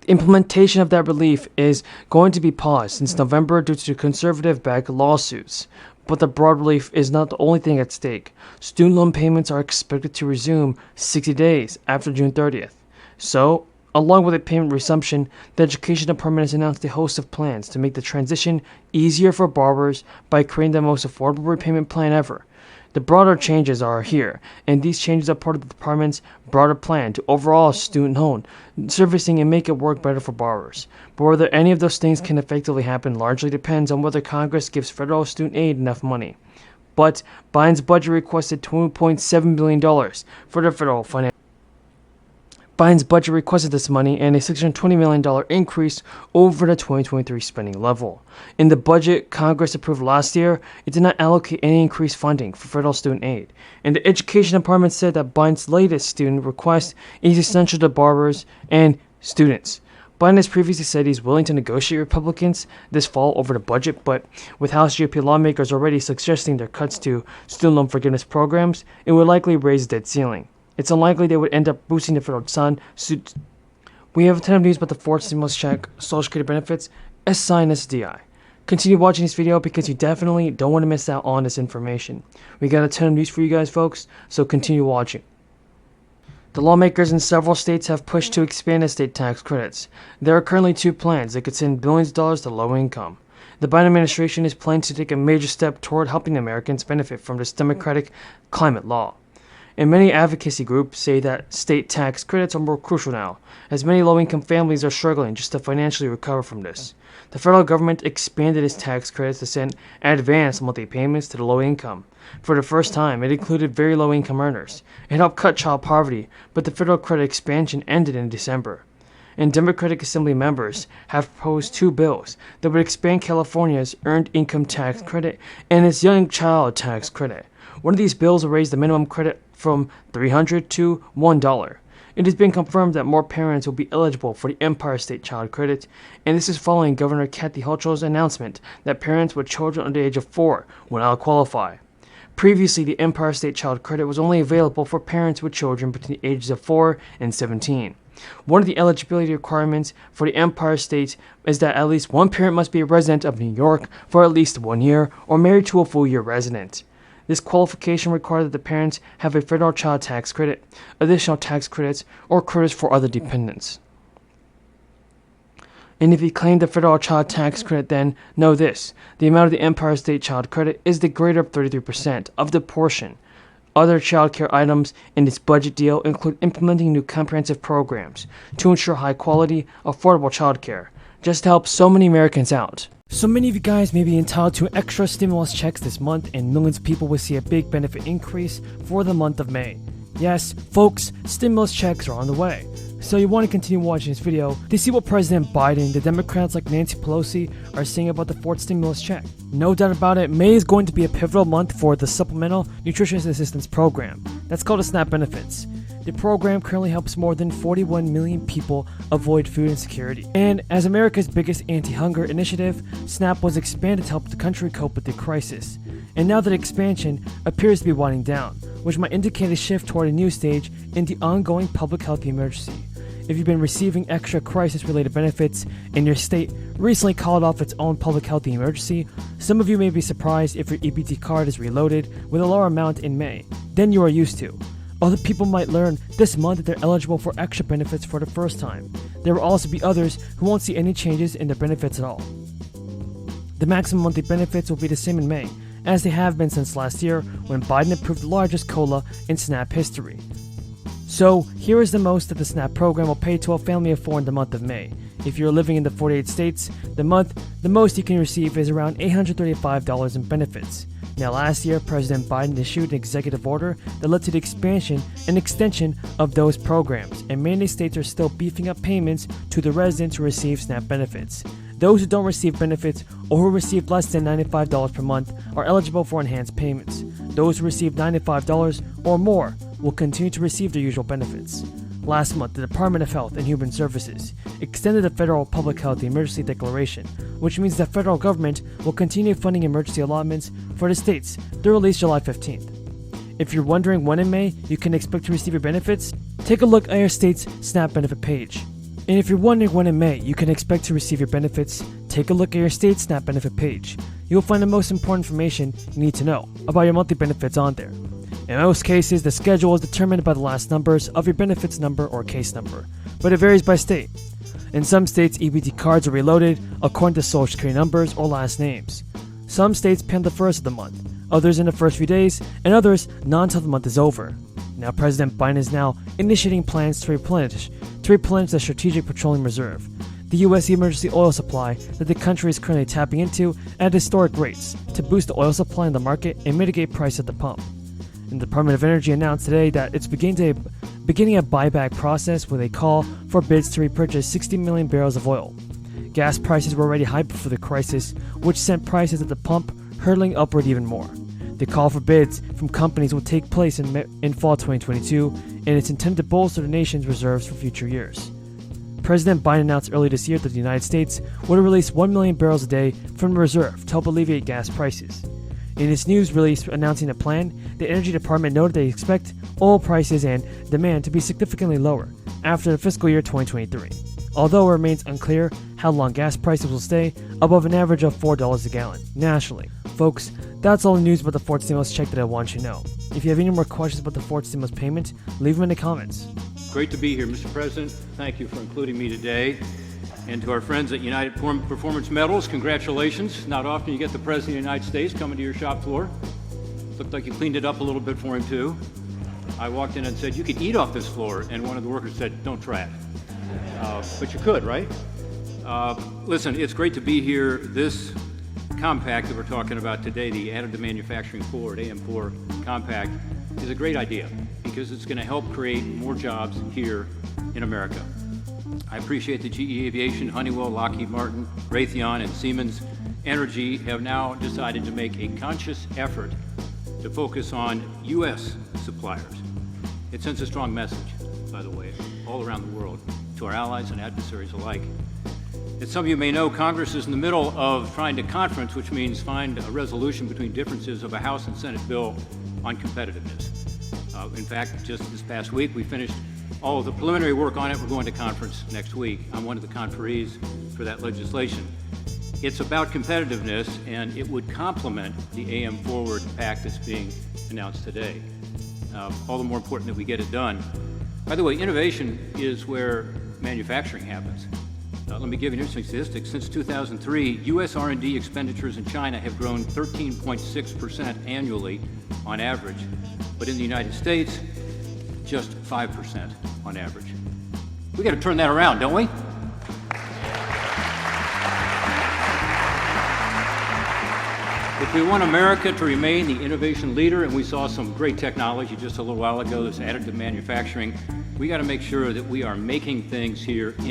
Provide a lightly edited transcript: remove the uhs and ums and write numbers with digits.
The implementation of that relief is going to be paused since November due to conservative-backed lawsuits. But the broad relief is not the only thing at stake. Student loan payments are expected to resume 60 days after June 30th. So, along with a payment resumption, the Education Department has announced a host of plans to make the transition easier for borrowers by creating the most affordable repayment plan ever. The broader changes are here, and these changes are part of the department's broader plan to overhaul student loan servicing and make it work better for borrowers. But whether any of those things can effectively happen largely depends on whether Congress gives federal student aid enough money. But Biden's budget requested $2.7 billion for the federal financial. Biden's budget requested this money and a $620 million increase over the 2023 spending level. In the budget Congress approved last year, it did not allocate any increased funding for federal student aid. And the Education Department said that Biden's latest student request is essential to borrowers and students. Biden has previously said he's willing to negotiate with Republicans this fall over the budget, but with House GOP lawmakers already suggesting their cuts to student loan forgiveness programs, it would likely raise the debt ceiling. It's unlikely they would end up boosting the federal sun. We have a ton of news about the fourth stimulus check, Social Security benefits, SSI and SDI. Continue watching this video because you definitely don't want to miss out on this information. We got a ton of news for you guys, folks, so continue watching. The lawmakers in several states have pushed to expand estate tax credits. There are currently two plans that could send billions of dollars to low income. The Biden administration is planning to take a major step toward helping Americans benefit from this Democratic climate law. And many advocacy groups say that state tax credits are more crucial now, as many low-income families are struggling just to financially recover from this. The federal government expanded its tax credits to send advanced monthly payments to the low income. For the first time, it included very low-income earners. It helped cut child poverty, but the federal credit expansion ended in December. And Democratic Assembly members have proposed two bills that would expand California's earned income tax credit and its young child tax credit. One of these bills will raise the minimum credit from $300 to $1. It has been confirmed that more parents will be eligible for the Empire State Child Credit, and this is following Governor Kathy Hochul's announcement that parents with children under the age of 4 will now qualify. Previously, the Empire State Child Credit was only available for parents with children between the ages of 4 and 17. One of the eligibility requirements for the Empire State is that at least one parent must be a resident of New York for at least 1 year or married to a full-year resident. This qualification requires that the parents have a federal child tax credit, additional tax credits, or credits for other dependents. And if you claim the federal child tax credit, then know this: the amount of the Empire State Child Credit is the greater of 33% of the portion. Other child care items in this budget deal include implementing new comprehensive programs to ensure high-quality, affordable child care, just to help so many Americans out. So many of you guys may be entitled to extra stimulus checks this month, and millions of people will see a big benefit increase for the month of May. Yes, folks, stimulus checks are on the way. So you want to continue watching this video to see what President Biden, the Democrats like Nancy Pelosi, are saying about the fourth stimulus check. No doubt about it, May is going to be a pivotal month for the Supplemental Nutrition Assistance Program. That's called the SNAP benefits. The program currently helps more than 41 million people avoid food insecurity. And as America's biggest anti-hunger initiative, SNAP was expanded to help the country cope with the crisis. And now that expansion appears to be winding down, which might indicate a shift toward a new stage in the ongoing public health emergency. If you've been receiving extra crisis-related benefits and your state recently called off its own public health emergency, some of you may be surprised if your EBT card is reloaded with a lower amount in May than you are used to. Other people might learn this month that they're eligible for extra benefits for the first time. There will also be others who won't see any changes in their benefits at all. The maximum monthly benefits will be the same in May, as they have been since last year when Biden approved the largest COLA in SNAP history. So, here is the most that the SNAP program will pay to a family of 4 in the month of May. If you're living in the 48 states, the most you can receive is around $835 in benefits. Now, last year, President Biden issued an executive order that led to the expansion and extension of those programs, and many states are still beefing up payments to the residents who receive SNAP benefits. Those who don't receive benefits or who receive less than $95 per month are eligible for enhanced payments. Those who receive $95 or more will continue to receive their usual benefits. Last month, the Department of Health and Human Services extended the federal public health emergency declaration, which means the federal government will continue funding emergency allotments for the states through at least July 15th. If you're wondering when in May you can expect to receive your benefits, take a look at your state's SNAP benefit page. And if you're wondering when in May you can expect to receive your benefits, take a look at your state SNAP benefit page. You will find the most important information you need to know about your monthly benefits on there. In most cases, the schedule is determined by the last numbers of your benefits number or case number, but it varies by state. In some states, EBT cards are reloaded according to social security numbers or last names. Some states pay on the first of the month, others in the first few days, and others not until the month is over. Now, President Biden is now initiating plans to replenish the Strategic Petroleum Reserve, the U.S. emergency oil supply that the country is currently tapping into at historic rates to boost the oil supply in the market and mitigate price at the pump. And the Department of Energy announced today that it's beginning a buyback process with a call for bids to repurchase 60 million barrels of oil. Gas prices were already high before the crisis, which sent prices at the pump hurtling upward even more. The call for bids from companies will take place in fall 2022, and it's intended to bolster the nation's reserves for future years. President Biden announced earlier this year that the United States would release 1 million barrels a day from the reserve to help alleviate gas prices. In its news release announcing the plan, the Energy Department noted they expect oil prices and demand to be significantly lower after the fiscal year 2023, although it remains unclear how long gas prices will stay above an average of $4 a gallon nationally. Folks, that's all the news about the fourth stimulus check that I want you to know. If you have any more questions about the fourth stimulus payment, leave them in the comments. Great to be here, Mr. President. Thank you for including me today. And to our friends at United Performance Metals, congratulations. Not often you get the President of the United States coming to your shop floor. Looked like you cleaned it up a little bit for him, too. I walked in and said, you could eat off this floor, and one of the workers said, don't try it. But you could, right? Listen, it's great to be here. This compact that we're talking about today, the Additive Manufacturing Forward, AM4 compact, is a great idea because it's going to help create more jobs here in America. I appreciate that GE Aviation, Honeywell, Lockheed Martin, Raytheon, and Siemens Energy have now decided to make a conscious effort to focus on U.S. suppliers. It sends a strong message, by the way, all around the world, to our allies and adversaries alike. As some of you may know, Congress is in the middle of trying to conference, which means find a resolution between differences of a House and Senate bill on competitiveness. In fact, just this past week, we finished all of the preliminary work on it. We're going to conference next week. I'm one of the conferees for that legislation. It's about competitiveness, and it would complement the AM Forward Pact that's being announced today. All the more important that we get it done. By the way, innovation is where manufacturing happens. Let me give you an interesting statistic. Since 2003, U.S. R&D expenditures in China have grown 13.6% annually on average, but in the United States, just 5% on average. We got to turn that around, don't we? If we want America to remain the innovation leader, and we saw some great technology just a little while ago, this additive manufacturing, we got to make sure that we are making things here